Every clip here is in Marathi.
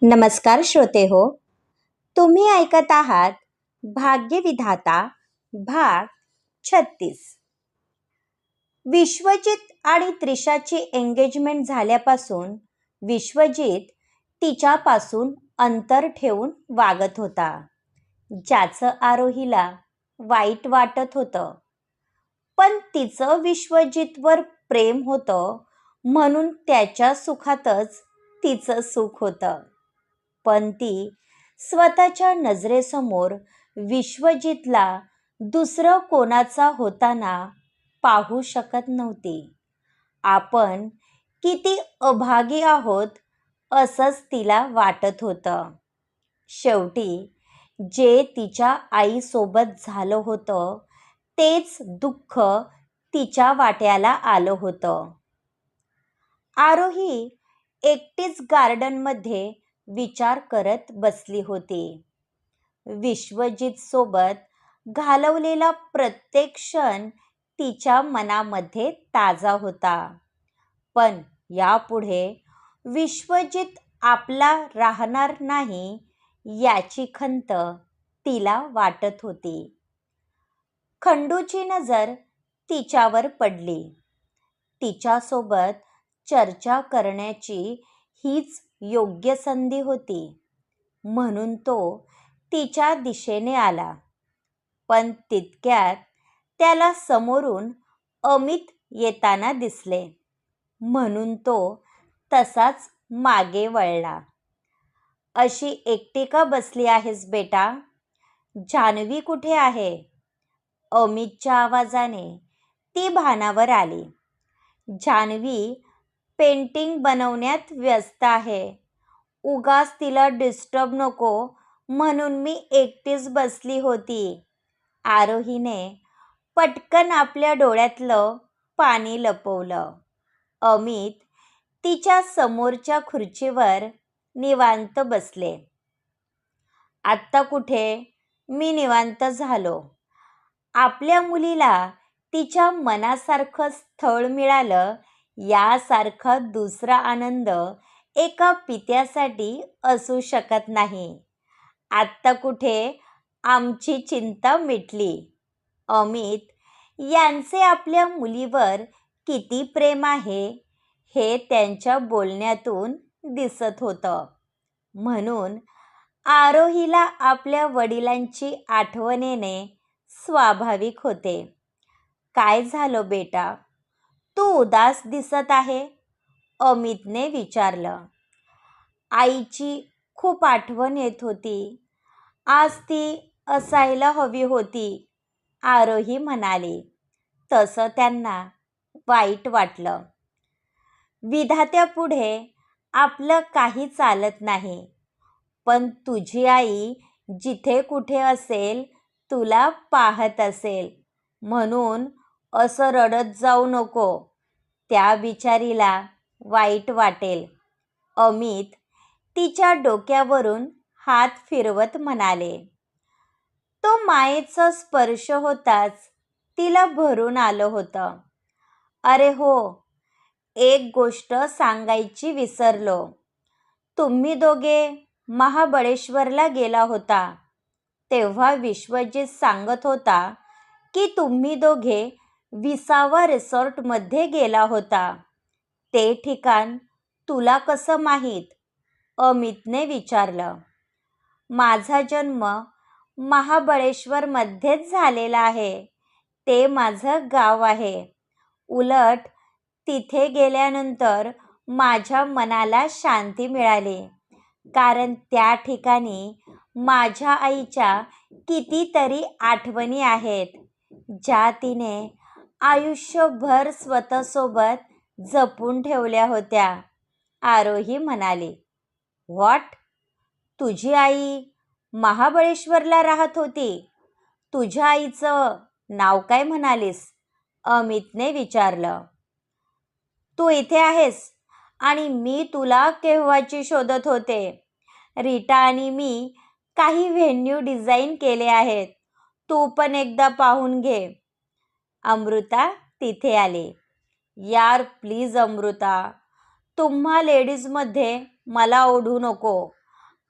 नमस्कार श्रोते हो, तुम्ही ऐकत आहात भाग्यविधाता भाग 36. विश्वजित आणि त्रिशाची एंगेजमेंट झाल्यापासून विश्वजित तिच्यापासून अंतर ठेवून वागत होता, ज्याचं आरोहीला वाईट वाटत होतं. पण तिचं विश्वजितवर प्रेम होतं म्हणून त्याच्या सुखातच तिचं सुख होतं. पण ती स्वतःच्या नजरेसमोर विश्वजितला दुसरं कोणाचा होताना पाहू शकत नव्हती. आपण किती अभागी आहोत असंच तिला वाटत होतं. शेवटी जे तिच्या आईसोबत झालं होतं तेच दुःख तिच्या वाट्याला आलं होतं. आरोही एकटीच गार्डनमध्ये विचार करत बसली होती. विश्वजित सोबत घालवलेला प्रत्येक क्षण तिच्या मनामध्ये ताजा होता. पण यापुढे विश्वजित आपला राहणार नाही याची खंत तिला वाटत होती. खंडूची नजर तिच्यावर पडली. तिच्यासोबत चर्चा करण्याची हीच योग्य संधी होती म्हणून तो तिच्या दिशेने आला. पण तितक्यात त्याला समोरून अमित येताना दिसले म्हणून तो तसाच मागे वळला. अशी एकटी का बसली आहेस बेटा? जान्हवी कुठे आहे? अमितच्या आवाजाने ती भानावर आली. जान्हवी पेंटिंग बनवण्यात व्यस्त आहे. उगाच तिला डिस्टर्ब नको म्हणून मी एकटीच बसली होती. आरोहीने पटकन आपल्या डोळ्यातलं पाणी लपवलं. अमित तिच्या समोरच्या खुर्चीवर निवांत बसले. आत्ता कुठे? मी निवांत झालो. आपल्या मुलीला तिच्या मनासारखं स्थळ मिळालं यासारखा दुसरा आनंद एका पित्यासाठी असू शकत नाही. आत्ता कुठे आमची चिंता मिटली. अमित यांचे आपल्या मुलीवर किती प्रेम आहे हे त्यांच्या बोलण्यातून दिसत होतं. म्हणून आरोहीला आपल्या वडिलांची आठवण येणे स्वाभाविक होते. काय झालं बेटा? तू उदास दिसत आहे? अमितने विचारलं. आईची खूप आठवण येत होती. आज ती असायला हवी होती, आरोही म्हणाली. तसं त्यांना वाईट वाटलं. विधात्यापुढे आपलं काही चालत नाही. पण तुझी आई जिथे कुठे असेल तुला पाहत असेल म्हणून असं रडत जाऊ नको. त्या बिचारीला वाईट वाटेल. अमित तिच्या डोक्यावरून हात फिरवत म्हणाले. तो मायेचा स्पर्श होताच तिला भरून आलं होतं. अरे हो, एक गोष्ट सांगायची विसरलो. तुम्ही दोघे महाबळेश्वरला गेला होता तेव्हा विश्वजित सांगत होता की तुम्ही दोघे विसावा रिसॉर्टमध्ये गेला होता. ते ठिकाण तुला कसं माहीत? अमितने विचारलं. माझा जन्म महाबळेश्वरमध्येच झालेला आहे. ते माझं गाव आहे. उलट तिथे गेल्यानंतर माझ्या मनाला शांती मिळाली. कारण त्या ठिकाणी माझ्या आईच्या कितीतरी आठवणी आहेत, ज्या तिने आयुष्यभर स्वतःसोबत जपून ठेवल्या होत्या, आरोही म्हणाली. व्हॉट? तुझी आई महाबळेश्वरला राहत होती? तुझ्या आईचं नाव काय म्हणालीस? अमितने विचारलं. तू इथे आहेस आणि मी तुला केव्हाची शोधत होते. रीटा आणि मी काही व्हेन्यू डिझाईन केले आहेत. तू पण एकदा पाहून घे. अमृता तिथे आली. यार प्लीज अमृता, तुम्हा लेडीजमध्ये मला ओढू नको.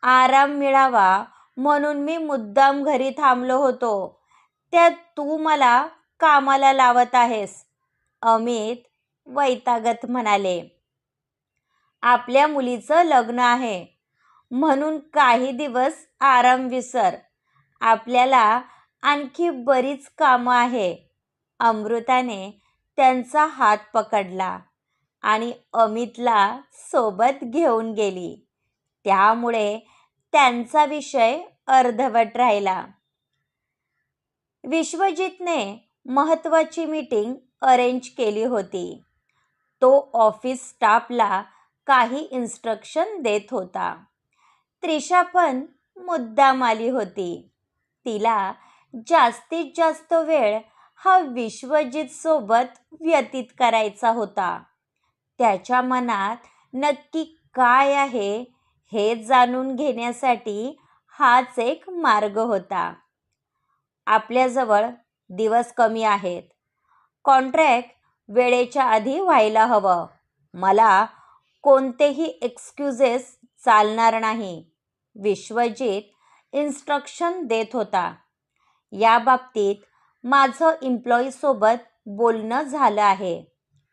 आराम मिळावा म्हणून मी मुद्दाम घरी थांबलो होतो. त्यात तू मला कामाला लावत आहेस. अमित वैतागत म्हणाले. आपल्या मुलीचं लग्न आहे म्हणून काही दिवस आराम विसर. आपल्याला आणखी बरीच कामं आहे. अमृताने त्यांचा हात पकडला आणि अमितला सोबत घेऊन गेली. त्यामुळे त्यांचा विषय अर्धवट राहिला. विश्वजितने महत्त्वाची मीटिंग अरेंज केली होती. तो ऑफिस स्टाफला काही इन्स्ट्रक्शन देत होता. त्रिशा पण मुद्दाम आली होती. तिला जास्तीत जास्त वेळ हा विश्वजित सोबत व्यतीत करायचा होता. त्याच्या मनात नक्की काय आहे हे जाणून घेण्यासाठी हाच एक मार्ग होता. आपल्याजवळ दिवस कमी आहेत. कॉन्ट्रॅक्ट वेळेच्या आधी व्हायला हवं. मला कोणतेही एक्सक्युजेस चालणार नाही. विश्वजित इन्स्ट्रक्शन देत होता. या बाबतीत माझं एम्प्लॉईसोबत बोलणं झालं आहे.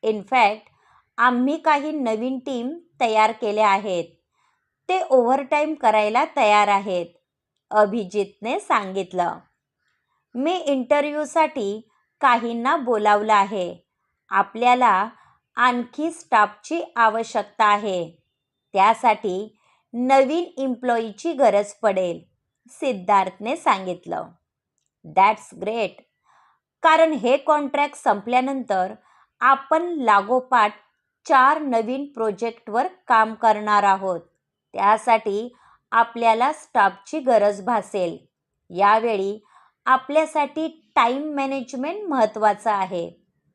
इनफॅक्ट आम्ही काही नवीन टीम तयार केल्या आहेत. ते ओव्हरटाईम करायला तयार आहेत, अभिजितने सांगितलं. मी इंटरव्ह्यूसाठी काहींना बोलावलं आहे. आपल्याला आणखी स्टाफची आवश्यकता आहे. त्यासाठी नवीन एम्प्लॉईची गरज पडेल, सिद्धार्थने सांगितलं. That's great. कारण हे कॉन्ट्रॅक्ट संपल्यानंतर आपण लागोपाठ 4 नवीन प्रोजेक्टवर काम करणार आहोत. त्यासाठी आपल्याला स्टाफची गरज भासेल. यावेळी आपल्यासाठी टाईम मॅनेजमेंट महत्त्वाचं आहे,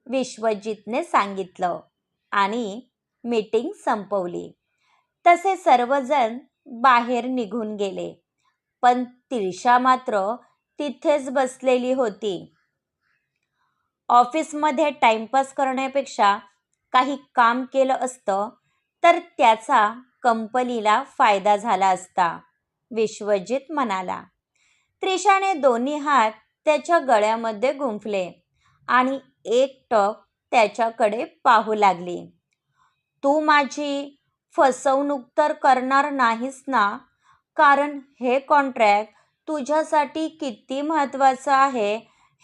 विश्वजितने सांगितलं आणि मीटिंग संपवली. तसे सर्वजण बाहेर निघून गेले. पण त्रिशा मात्र तिथेच बसलेली होती. ऑफिसमध्ये टाइमपास करण्यापेक्षा काही काम केलं असतं तर त्याचा कंपनीला फायदा झाला असता, विश्वजित म्हणाला. त्रिशाने दोन्ही हात त्याच्या गळ्यामध्ये गुंफले आणि एकटक त्याच्याकडे पाहू लागली. तू माझी फसवणूक तर करणार नाहीस ना? कारण हे कॉन्ट्रॅक्ट तुझ्यासाठी किती महत्त्वाचं आहे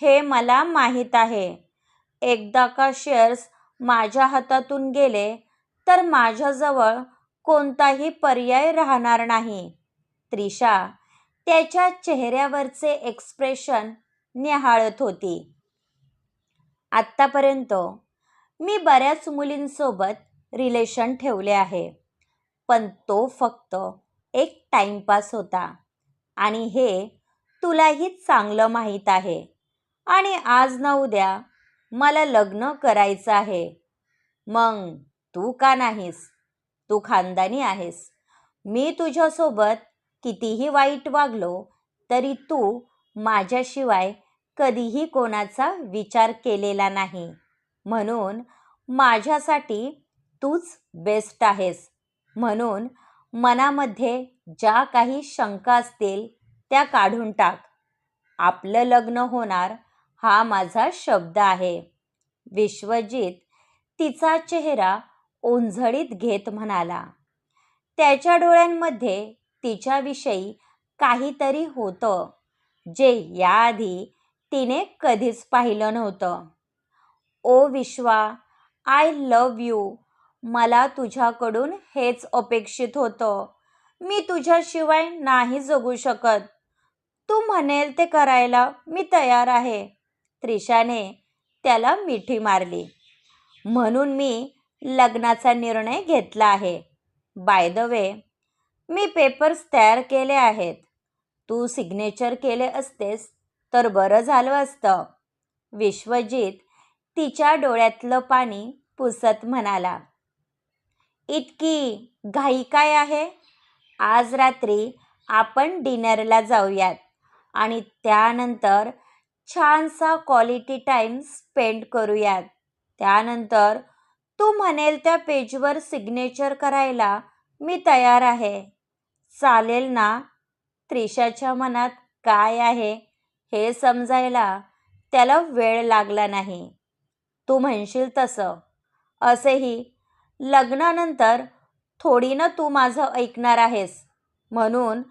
हे मला माहीत आहे. एकदा का शेअर्स माझ्या हातातून गेले तर माझ्याजवळ कोणताही पर्याय राहणार नाही. त्रिशा त्याच्या चेहऱ्यावरचे एक्सप्रेशन निहाळत होती. आत्तापर्यंत मी बऱ्याच मुलींसोबत रिलेशन ठेवले आहे, पण तो फक्त एक टाइमपास होता आणि हे तुलाही चांगलं माहीत आहे. आणि आज ना उद्या मला लग्न करायचं आहे. मग तू का नाहीस? तू खानदानी आहेस. मी तुझ्यासोबत कितीही वाईट वागलो तरी तू माझ्याशिवाय कधीही कोणाचा विचार केलेला नाही. म्हणून माझ्यासाठी तूच बेस्ट आहेस. म्हणून मनामध्ये ज्या काही शंका असतील त्या काढून टाक. आपलं लग्न होणार हा माझा शब्द आहे. विश्वजित तिचा चेहरा ओंजळीत घेत म्हणाला. त्याच्या डोळ्यांमध्ये तिच्याविषयी काहीतरी होतं जे याआधी तिने कधीच पाहिलं नव्हतं. ओ विश्वा, आय लव्ह यू. मला तुझ्याकडून हेच अपेक्षित होतं. मी तुझ्याशिवाय नाही जगू शकत. तू म्हणेल ते करायला मी तयार आहे. त्रिशाने त्याला मिठी मारली. म्हणून मी लग्नाचा निर्णय घेतला आहे. By the way, me papers तयार केले आहेत. तू सिग्नेचर केले असतेस तर बरं झालं असतं. विश्वजित तिच्या डोळ्यातलं पाणी पुसत म्हणाला. इतकी घाई काय आहे? आज रात्री आपण डिनरला जाऊयात आणि त्यानंतर छानसा क्वालिटी टाईम स्पेंड करूयात. त्यानंतर तू म्हणेल त्या पेजवर सिग्नेचर करायला मी तयार आहे. चालेल ना? त्रिशाच्या मनात काय आहे हे समजायला त्याला वेळ लागला नाही. तू म्हणशील तसं. असेही लग्नानंतर थोडी ना तू माझं ऐकणार आहेस, म्हणून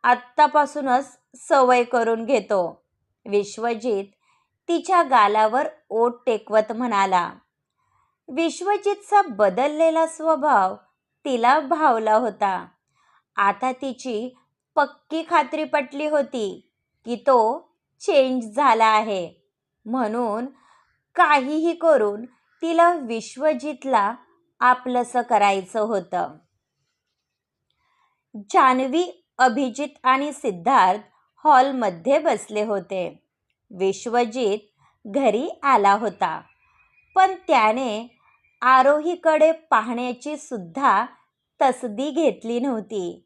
आत्तापासूनच सवय करून घेतो. विश्वजित तिच्या गालावर ओठ टेकवत म्हणाला. विश्वजितचा बदललेला स्वभाव तिला भावला होता. आता तिची पक्की खात्री पटली होती की तो चेंज झाला आहे. म्हणून काहीही करून तिला विश्वजितला आपलंसं करायचं होतं. जान्हवी, अभिजित आणि सिद्धार्थ हॉलमध्ये बसले होते. विश्वजित घरी आला होता, पण त्याने आरोहीकडे पाहण्याची सुद्धा तसदी घेतली नव्हती.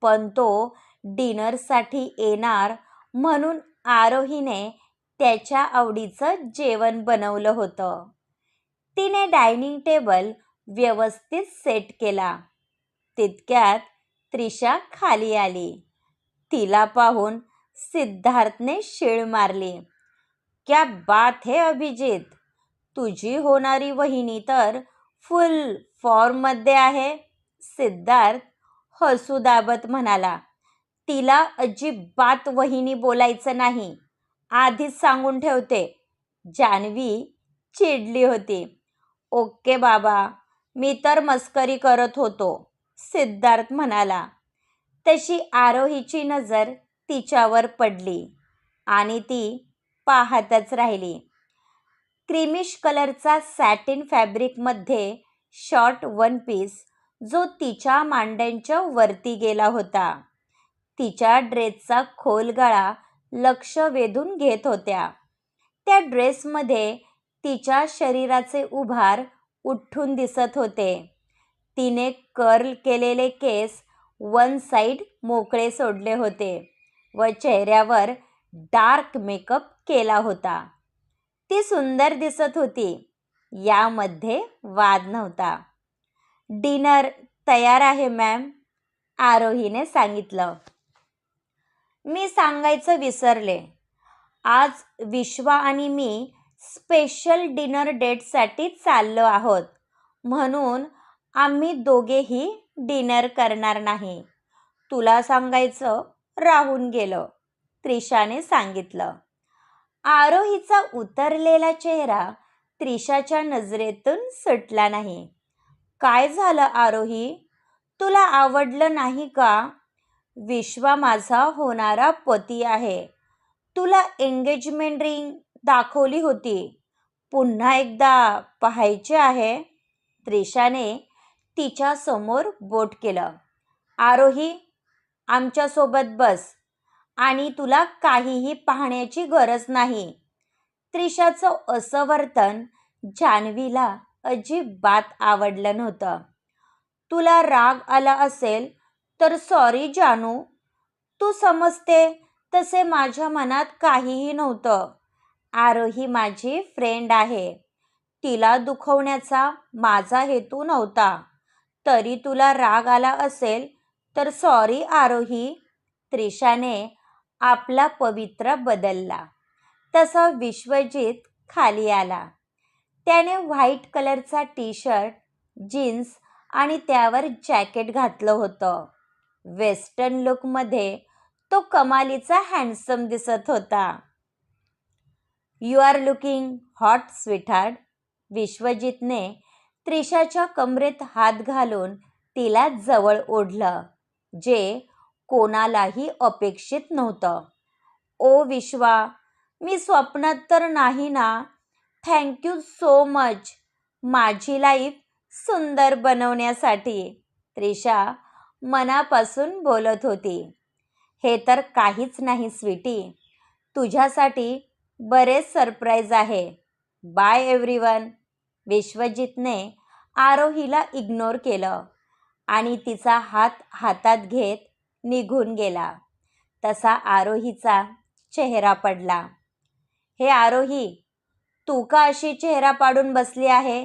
पण तो डिनरसाठी येणार म्हणून आरोहीने त्याच्या आवडीचं जेवण बनवलं होतं. तिने डायनिंग टेबल व्यवस्थित सेट केला. तितक्यात त्रिशा खाली आली. तिला पाहून सिद्धार्थने शिळ मारली. क्या बात है अभिजित, तुझी होणारी वहिनी तर फुल फॉर्ममध्ये आहे. सिद्धार्थ हसू दाबत म्हणाला. तिला अजिबात वहिनी बोलायचं नाही, आधीच सांगून ठेवते. जान्हवी चिडली होती. ओके बाबा, मी तर मस्करी करत होतो, सिद्धार्थ म्हणाला. तशी आरोहीची नजर तिच्यावर पडली आणि ती पाहतच राहिली. क्रीमिश कलरचा सॅटिन फॅब्रिकमध्ये शॉर्ट वन पीस जो तिच्या मांड्यांच्या वरती गेला होता. तिच्या ड्रेसचा खोल गळा लक्ष वेधून घेत होत्या. त्या ड्रेसमध्ये तिच्या शरीराचे उभार उठून दिसत होते. तिने कर्ल केलेले केस वन साईड मोकळे सोडले होते व चेहऱ्यावर डार्क मेकअप केला होता. ती सुंदर दिसत होती, यामध्ये वाद नव्हता. डिनर तयार आहे मॅम, आरोहीने सांगितलं. मी सांगायचं विसरले, आज विश्वा आणि मी स्पेशल डिनर डेटसाठी चाललो आहोत, म्हणून आम्ही दोघेही डिनर करणार नाही. तुला सांगायचं राहून गेलं, त्रिशाने सांगितलं. आरोहीचा उतरलेला चेहरा त्रिशाच्या नजरेतून सुटला नाही. काय झालं आरोही, तुला आवडलं नाही का? विश्वा माझा होणारा पती आहे. तुला एंगेजमेंट रिंग दाखवली होती, पुन्हा एकदा पाहायचे आहे. त्रिशाने तिच्या समोर बोट केलं. आरोही, आमच्यासोबत बस आणि तुला काहीही पाहण्याची गरज नाही. त्रिशाचं असं वर्तन जान्हवीला अजिबात आवडलं नव्हतं. तुला राग आला असेल तर सॉरी जानू, तू समजते तसे माझ्या मनात काहीही नव्हतं. आरोही माझी फ्रेंड आहे, तिला दुखवण्याचा माझा हेतू नव्हता. तरी तुला राग आला असेल तर सॉरी आरोही. त्रिशाने आपला पवित्रा बदलला. तसा विश्वजित खाली आला. त्याने व्हाईट कलरचा टी शर्ट, जीन्स आणि त्यावर जॅकेट घातलं होतं. वेस्टर्न लुकमध्ये तो कमालीचा हँडसम दिसत होता. You are looking hot sweetheart, विश्वजितने त्रिशाच्या कमरेत हात घालून तिला जवळ ओढलं, जे कोणालाही अपेक्षित नव्हतं. ओ विश्वा, मी स्वप्नात तर नाही ना. थँक्यू सो मच माझी लाईफ सुंदर बनवण्यासाठी, त्रिशा मनापासून बोलत होती. हे तर काहीच नाही स्वीटी, तुझ्यासाठी बरेच सरप्राईज आहे. Bye everyone. विश्वजितने आरोहीला इग्नोर केलं आणि तिचा हात हातात घेत निघून गेला. तसा आरोहीचा चेहरा पडला. हे आरोही, तू का अशी चेहरा पाडून बसली आहे?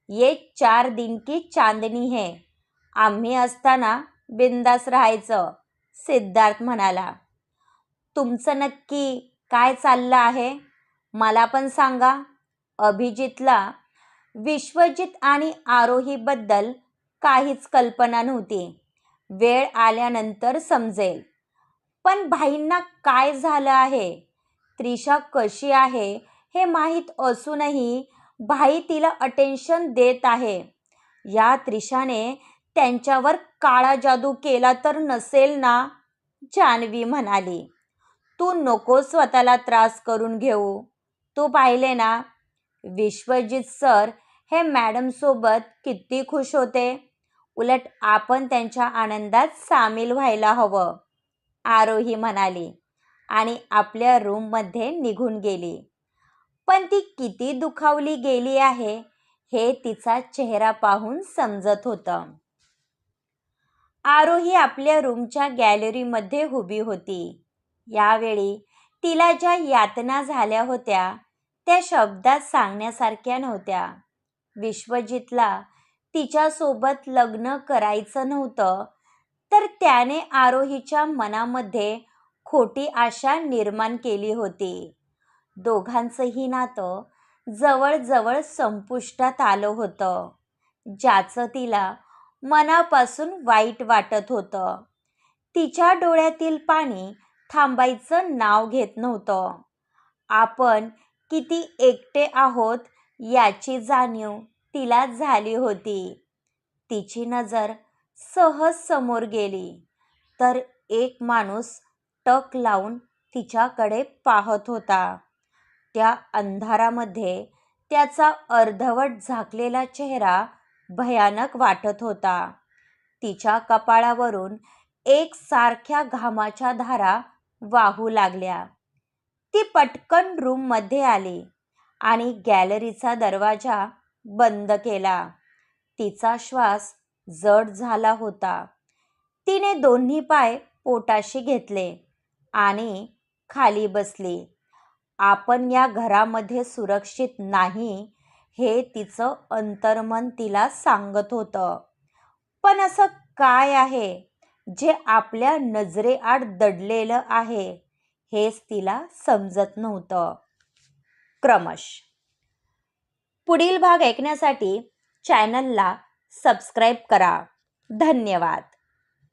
ये 4 दिन की चांदनी है. आम्ही असताना बिंदास राहायचं, सिद्धार्थ म्हणाला. तुमचं नक्की काय चाललं आहे मला पण सांगा. अभिजितला विश्वजित आणि आरोहीबद्दल काहीच कल्पना नव्हती. वेळ आल्यानंतर समजेल. पण भाईंना काय झालं आहे, त्रिशा कशी आहे हे माहीत असूनही भाई तिला अटेन्शन देत आहे. या त्रिशाने त्यांच्यावर काळा जादू केला तर नसेल ना, जान्हवी म्हणाली. तू नको स्वतःला त्रास करून घेऊ. तू पाहिले ना, विश्वजित सर हे मॅडमसोबत किती खुश होते. उलट आपण त्यांच्या आनंदात सामील व्हायला हवं, आरोही म्हणाली आणि आपल्या रूममध्ये निघून गेली. पण ती किती दुखावली गेली आहे हे तिचा चेहरा पाहून समजत होतं. आरोही आपल्या रूमच्या गॅलरीमध्ये उभी होती. यावेळी तिला ज्या यातना झाल्या होत्या त्या शब्दात सांगण्यासारख्या नव्हत्या. विश्वजितला तिच्यासोबत लग्न करायचं नव्हतं, तर त्याने आरोहीच्या मनामध्ये खोटी आशा निर्माण केली होती. दोघांचंही नातं जवळजवळ संपुष्टात आलं होतं, ज्याचं तिला मनापासून वाईट वाटत होतं. तिच्या डोळ्यातील पाणी थांबायचं नाव घेत नव्हतं. आपण किती एकटे आहोत याची जाणीव तिला झाली होती. तिची नजर सहज समोर गेली तर एक माणूस टक लावून तिच्याकडे पाहत होता. त्या अंधारामध्ये त्याचा अर्धवट झाकलेला चेहरा भयानक वाटत होता. तिच्या कपाळावरून एकसारख्या घामाच्या धारा वाहू लागल्या. ती पटकन रूममध्ये आली आणि गॅलरीचा दरवाजा बंद केला. तिचा श्वास जड झाला होता. तिने दोन्ही पाय पोटाशी घेतले आणि खाली बसली. आपण या घरामध्ये सुरक्षित नाही हे तिचं अंतर्मन तिला सांगत होतं. पण असं काय आहे जे आपल्या नजरेआड दडलेलं आहे हेच तिला समजत नव्हतं. क्रमश पुढील भाग ऐकण्यासाठी चॅनलला सबस्क्राईब करा. धन्यवाद.